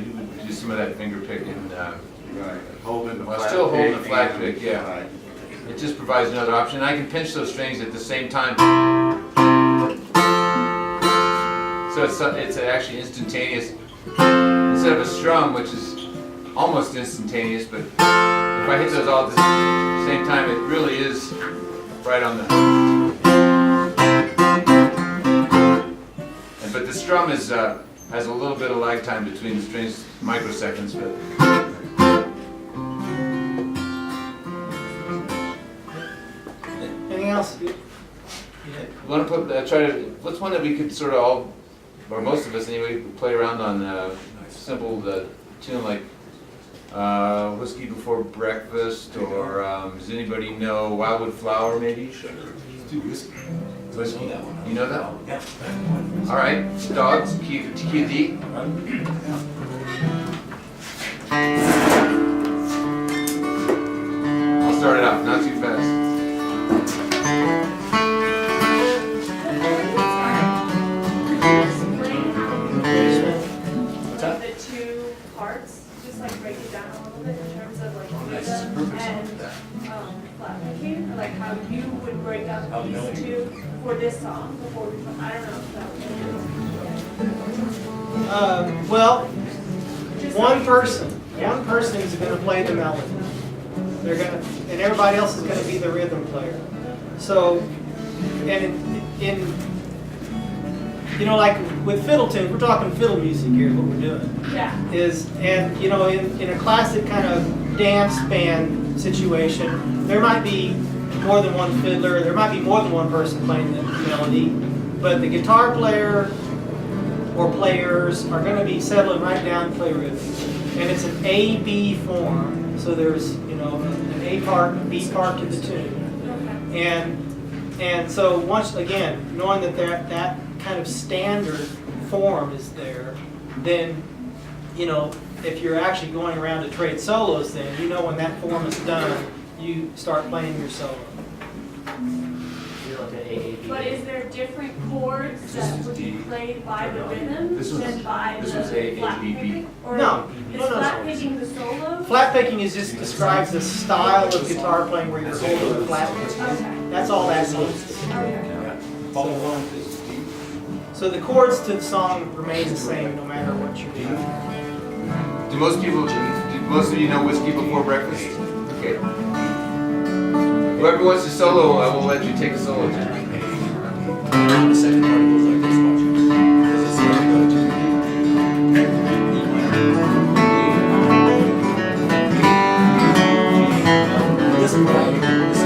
Speaker 2: do some of that finger picking.
Speaker 11: Right. Holding the
Speaker 2: Well,
Speaker 11: flat
Speaker 2: still holding
Speaker 11: pick
Speaker 2: the flat
Speaker 11: and-
Speaker 2: pick, yeah.
Speaker 11: Right.
Speaker 2: It just provides another option. I can pinch those strings at the same time. So it's actually instantaneous. Instead of a strum, which is almost instantaneous, but if I hit those all at the same time, it really is right on the... But the strum has a little bit of lag time between the strings, microseconds, but... Anything else? want to put, try to, what's one that we could sort of all, or most of us anyway, play around on, simple tune like Whiskey Before Breakfast, or does anybody know Wildwood Flower maybe?
Speaker 4: Let's do whiskey.
Speaker 2: Whiskey.
Speaker 4: Know that one.
Speaker 2: You know that?
Speaker 4: Yeah.
Speaker 2: All right, dogs, key D. I'll start it out, not too fast.
Speaker 12: The two parts, just like break it down a little bit in terms of like rhythm and flat picking, or like how you would break up these two for this song before we, I don't know if that would.
Speaker 1: Well,
Speaker 12: Just
Speaker 1: one
Speaker 12: like-
Speaker 1: person is going to play the melody. They're going to, and everybody else is going to be the rhythm player. So, and in you know, like with fiddle tunes, we're talking fiddle music here. What we're doing
Speaker 12: Yeah.
Speaker 1: is, and you know, in a classic kind of dance band situation, there might be more than one fiddler. There might be more than one person playing the melody, but the guitar player or players are going to be settling right down to play rhythm. And it's an A-B form, so there's, you know, an A part and a B part to the tune. And so once, again, knowing that that kind of standard form is there, then, you know, if you're actually going around to trade solos, then you know when that form is done, you start playing your solo.
Speaker 12: But is there different chords that would be played by the rhythm
Speaker 2: This was-
Speaker 12: than by
Speaker 2: this
Speaker 12: the
Speaker 2: was A,
Speaker 12: flat
Speaker 2: B, B.
Speaker 12: picking? Or
Speaker 1: No.
Speaker 12: is
Speaker 1: No, no.
Speaker 12: flat picking the solo?
Speaker 1: Flat picking is just describes the style of guitar playing where you're holding the flat pick.
Speaker 12: Okay.
Speaker 1: That's all that means.
Speaker 12: Okay.
Speaker 4: Follow along with this.
Speaker 1: So the chords to the song remain the same no matter what you're doing.
Speaker 2: Do most of you know Whiskey Before Breakfast? Okay. Whoever wants to solo, I will let you take a solo.
Speaker 4: The second part goes like this, watch it. This is where we go to. This part, this is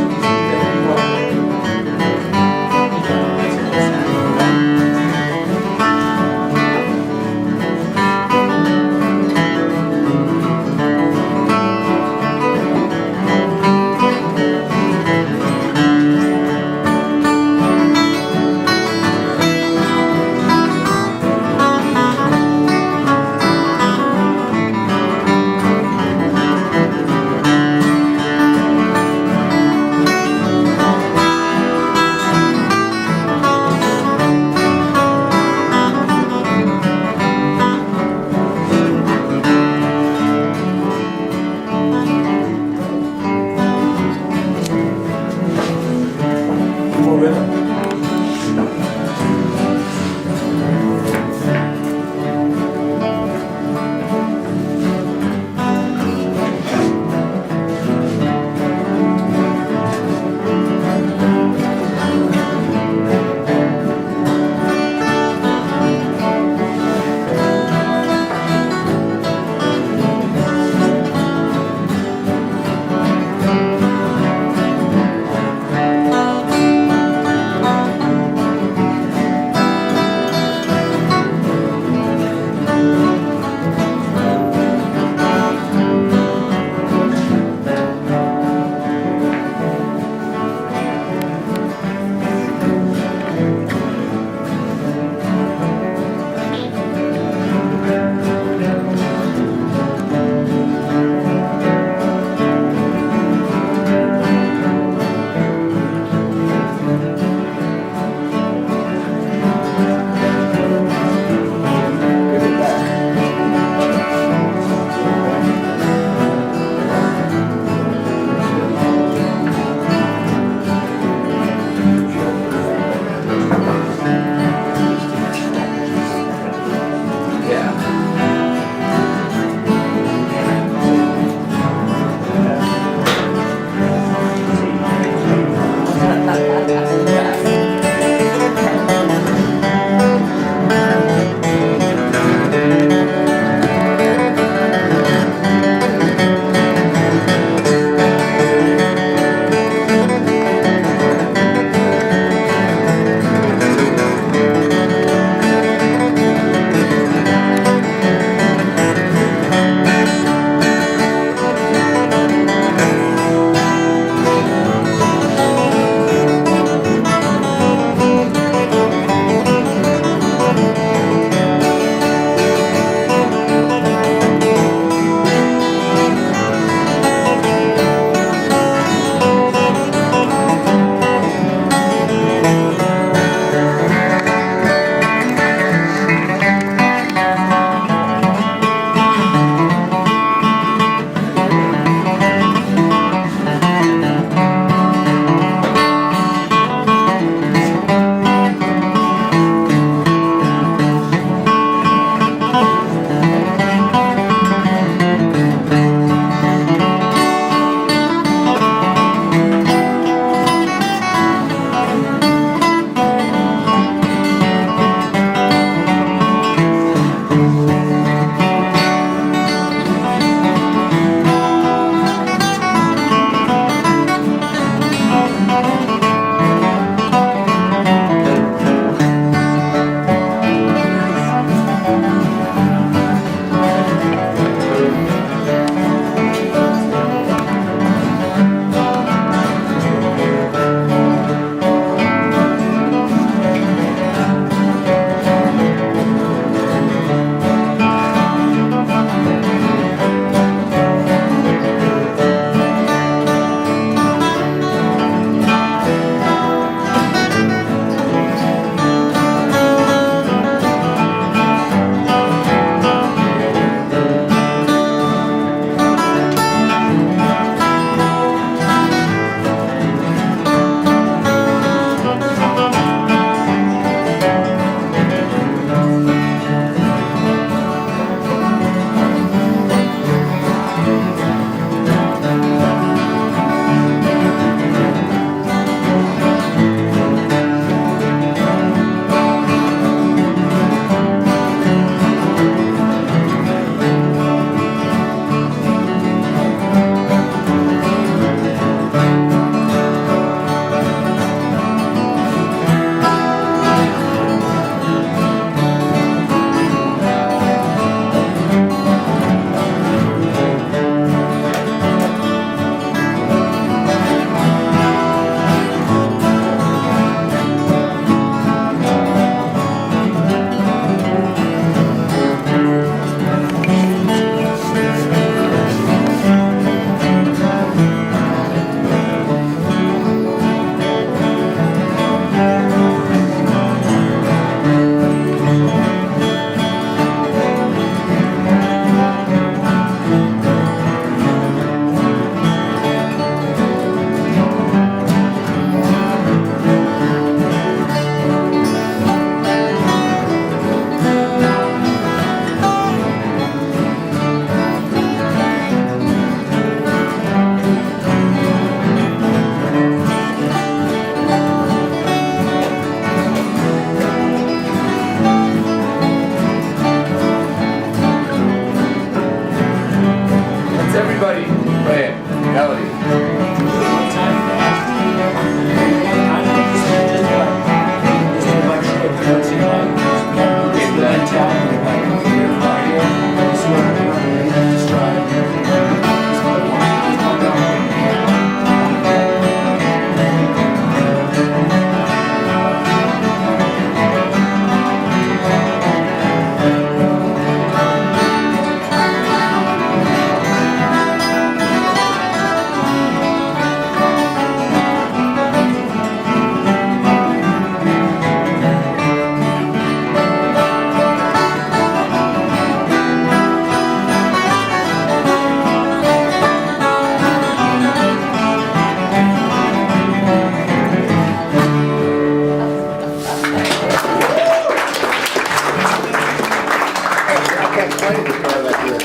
Speaker 6: can't play the guitar like this.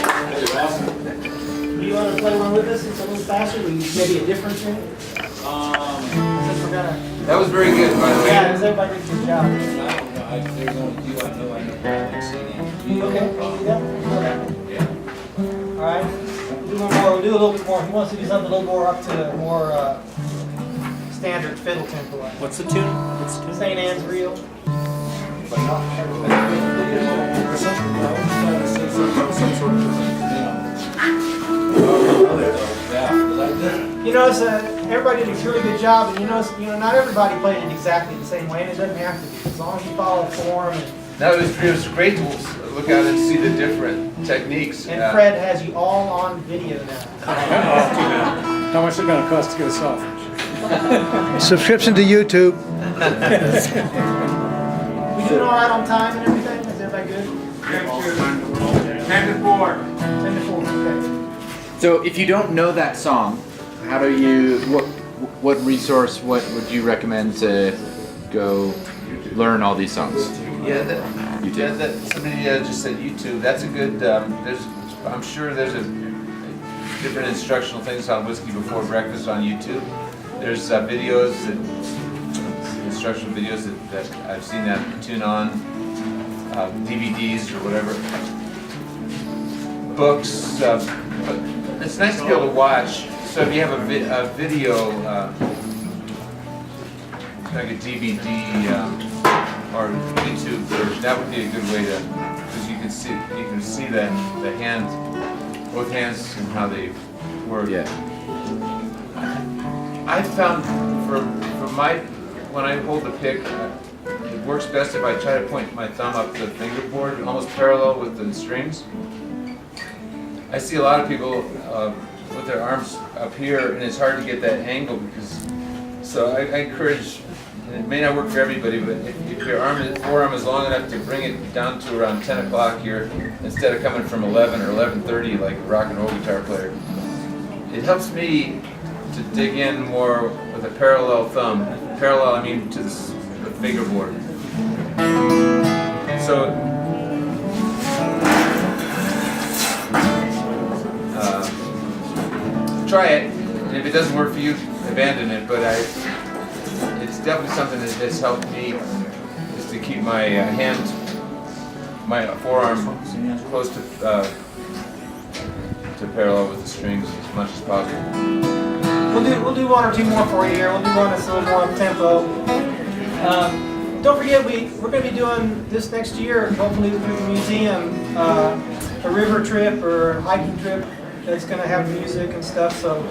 Speaker 1: Do you want to play one with us? It's a little faster, maybe a different tune? Since we're gonna.
Speaker 2: That was very good, by the way.
Speaker 1: Yeah, does everybody did a good job?
Speaker 4: I don't know, there's only two I know singing.
Speaker 1: Okay, yeah. All right. Do one more. We'll do a little bit more. He wants to do something a little more up to more standard fiddle tempo.
Speaker 9: What's the tune? What's the tune?
Speaker 1: St. Anne's Reel. You know, everybody did a really good job, and you know, not everybody played it exactly the same way, and it doesn't have to be. As long as you follow form. And
Speaker 2: It was great to look out and see the different techniques.
Speaker 1: Fred has you all on video now.
Speaker 5: How much is it gonna cost to get us off?
Speaker 10: Subscription to YouTube.
Speaker 1: We doing all right on time and everything? Is everybody good?
Speaker 5: 10 to 4.
Speaker 1: 10 to 4, okay.
Speaker 8: So if you don't know that song, how do you, what resource, what would you recommend to go learn all these songs?
Speaker 2: Somebody just said YouTube. That's a good. I'm sure there's different instructional things on Whiskey Before Breakfast on YouTube. There's videos, instructional videos that I've seen that tune on, DVDs or whatever, books. But it's nice to be able to watch. So if you have a video, like a DVD. Or YouTube version, that would be a good way to, because you can see the hands, both hands and how they work.
Speaker 8: Yeah.
Speaker 2: I found when I hold the pick, it works best if I try to point my thumb up the fingerboard, almost parallel with the strings. I see a lot of people with their arms up here, and it's hard to get that angle so I encourage. It may not work for everybody, but if your forearm is long enough to bring it down to around 10 o'clock here, instead of coming from 11 or 11:30 like a rock and roll guitar player, it helps me to dig in more with a parallel thumb. Parallel, I mean to the fingerboard. So, try it, and if it doesn't work for you, abandon it, but it's definitely something that has helped me, is to keep my my forearm close to parallel with the strings as much as possible.
Speaker 1: We'll do one or two more for you here. We'll do one that's a little more up tempo. Don't forget, we're going to be doing this next year, hopefully through the museum, a river trip or hiking trip that's going to have music and stuff. So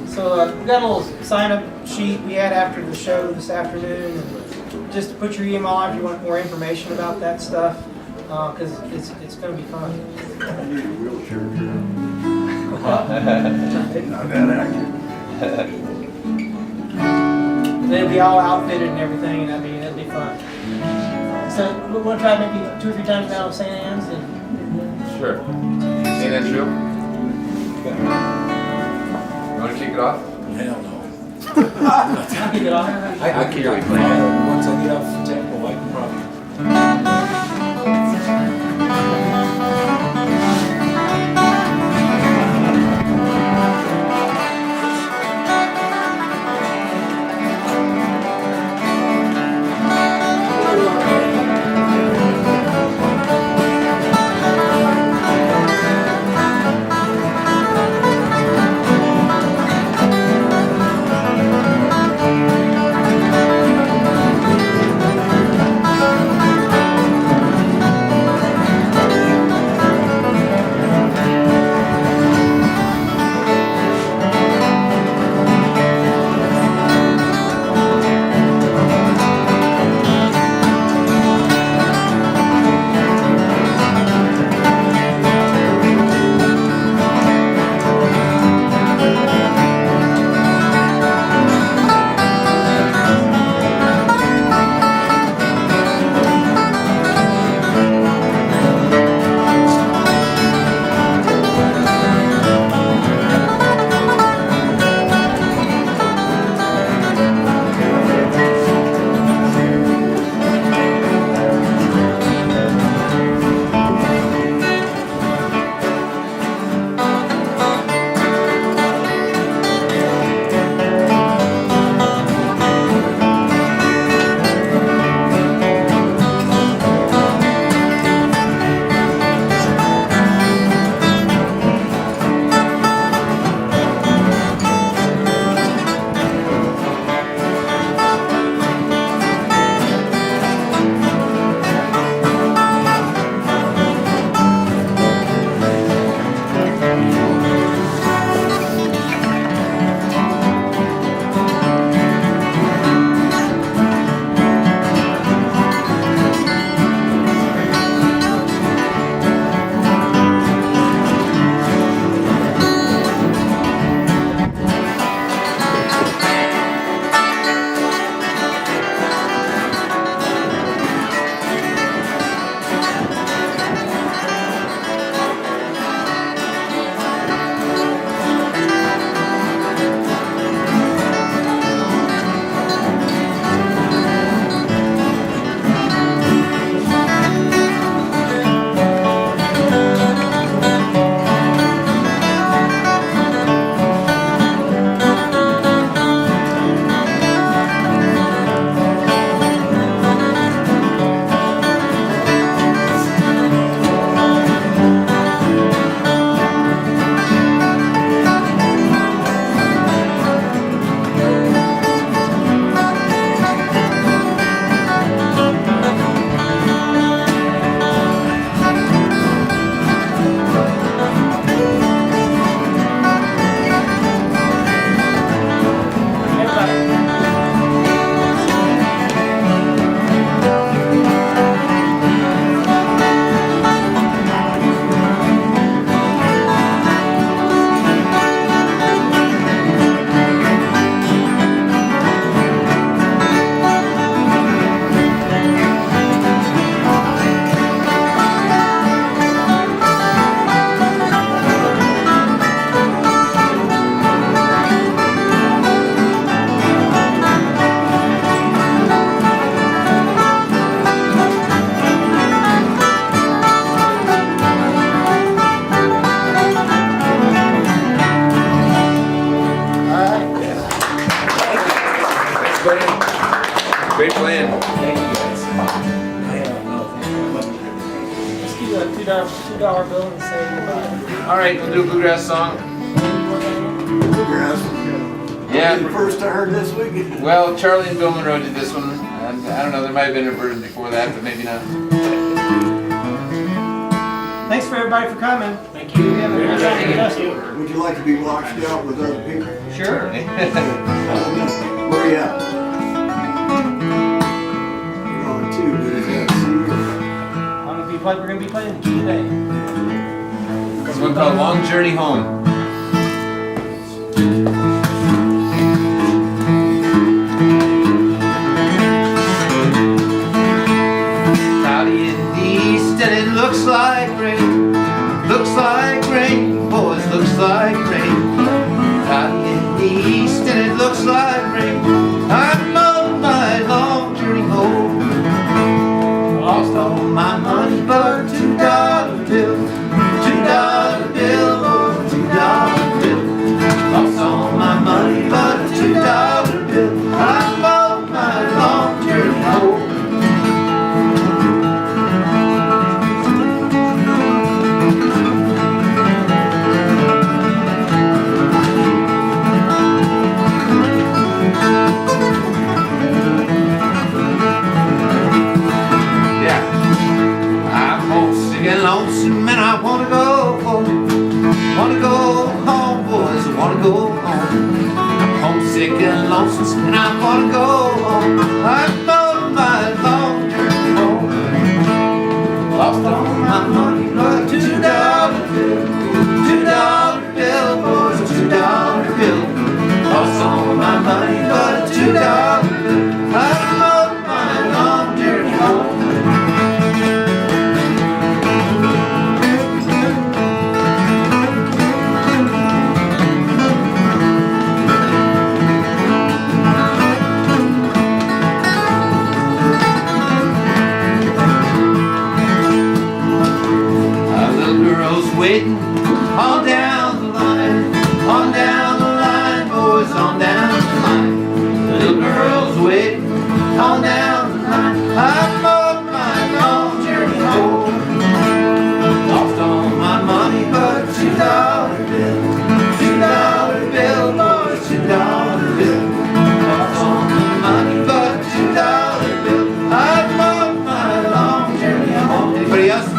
Speaker 1: we got a little sign-up sheet we had after the show this afternoon, and just to put your email on if you want more information about that stuff, because it's going to be fun.
Speaker 10: I need a wheelchair.
Speaker 1: Not that accurate. They'll be all outfitted and everything, and that'd be fun. So we want to try maybe 2 or 3 times down St. Anne's and.
Speaker 2: Sure. St. Anne's Reel? You want to kick it off?
Speaker 4: Hell no.
Speaker 1: I'll kick it off.
Speaker 4: I can once I get off the tempo, I can probably.
Speaker 1: $2 bill and say goodbye.
Speaker 2: All right, we'll do a bluegrass song.
Speaker 10: Bluegrass.
Speaker 2: Yeah.
Speaker 10: The first I heard this week.
Speaker 2: Well, Charlie and Bill Monroe did this one. And I don't know, there might have been a version before that, but maybe not.
Speaker 1: Thanks for everybody for coming. Thank you. We have a good time with us.
Speaker 10: Would you like to be washed out with other people?
Speaker 1: Sure.
Speaker 10: Where you at? You're on two, but is that
Speaker 1: We're going to be playing the key today.
Speaker 2: It's one called Long Journey Home. Cloudy in the east and it looks like rain. Looks like rain, boys, looks like rain. Cloudy in the east and it looks like rain. I'm on my long journey home. Lost all my money but a $2 bill. $2 bill, oh, $2 bill. Lost all my money but a $2 bill. I'm on my long journey home. Lonesome and I wanna go home, boys, I wanna go home. I'm homesick and lonesome and I wanna go home. I'm on my long journey home. Lost all my money but a $2 bill, $2 bill, boys, a $2 bill. Lost all my money but a $2 bill. I'm on my long journey home. Waiting on down the line, boys, on down the line. The little girl's waiting on down the line. I'm on my long journey home. Lost all my money but a $2 bill, $2 bill, boys, $2 bill. Lost all my money but a $2 bill. I'm on my long journey home. Anybody else?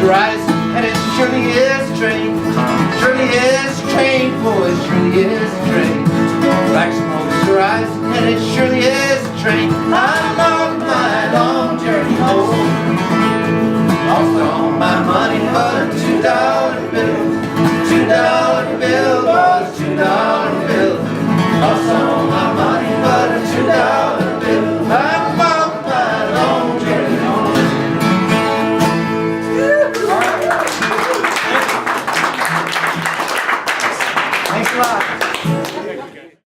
Speaker 2: Rising, and it surely is a train. Surely is a train, boys, surely is a train. Black smoke's rising, and it surely is a train. I'm on my long journey home.